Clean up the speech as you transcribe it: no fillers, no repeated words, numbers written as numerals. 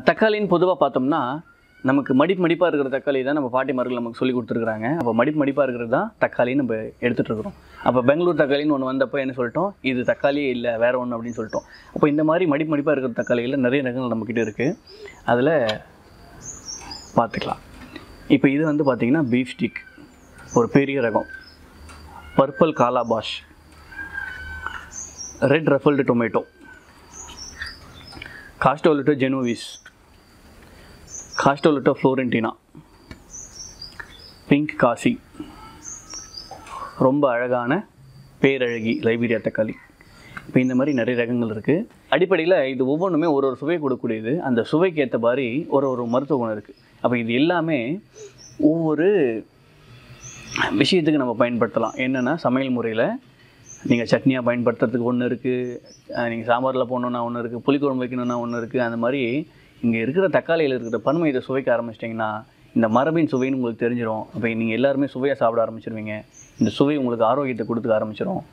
தக்காளின்னு பொதுவாக பார்த்தோம்னா நமக்கு மடிப்பாக இருக்கிற தக்காளி தான் நம்ம பாட்டிமார்கள் நமக்கு சொல்லி கொடுத்துருக்குறாங்க. அப்போ மடிப்பாக இருக்கிறது தான் தக்காளின்னு நம்ம எடுத்துகிட்டு இருக்கிறோம். அப்போ பெங்களூர் தக்காளின்னு ஒன்று வந்தப்போ என்ன சொல்லிட்டோம், இது தக்காளியே இல்லை வேறு ஒன்று அப்படின்னு சொல்லிட்டோம். அப்போ இந்த மாதிரி மடிப்பாக இருக்கிற தக்காளிகளில் நிறைய ரகங்கள் நம்மக்கிட்ட இருக்குது. அதில் பார்த்துக்கலாம். இப்போ இது வந்து பார்த்திங்கன்னா பீஃப் ஸ்டிக், ஒரு பெரிய ரகம். Purple calabash, red ruffled tomato, Costoluto Genovese, Costoluto Fiorentino, pink காசி, ரொம்ப அழகான பேரழகி லைபீரியா தக்காளி. இப்போ இந்த மாதிரி நிறைய ரகங்கள் இருக்குது. அடிப்படையில் இது ஒவ்வொன்றுமே ஒரு சுவை கொடுக்கக்கூடியது. அந்த சுவைக்கு ஏற்ற மாதிரி ஒரு மருத்துவ குணம் இருக்குது. அப்போ இது எல்லாமே ஒவ்வொரு விஷயத்துக்கு நம்ம பயன்படுத்தலாம். என்னென்னா சமையல் முறையில் நீங்கள் சட்னியாக பயன்படுத்துறதுக்கு ஒன்று இருக்குது, நீங்கள் சாம்பாரில் போடணுன்னா ஒன்று இருக்குது, புளிக்குழம்பு வைக்கணுன்னா ஒன்று இருக்குது. அந்த மாதிரி இங்கே இருக்கிற தக்காளியில் இருக்கிற பன்மை இதை சுவைக்க ஆரம்பிச்சிட்டிங்கன்னா இந்த மரபின் சுவைன்னு உங்களுக்கு தெரிஞ்சிடும். அப்போ நீங்கள் எல்லாருமே சுவையாக சாப்பிட ஆரம்பிச்சிருவீங்க. இந்த சுவை உங்களுக்கு ஆரோக்கியத்தை கொடுத்துக்க ஆரம்பிச்சிடும்.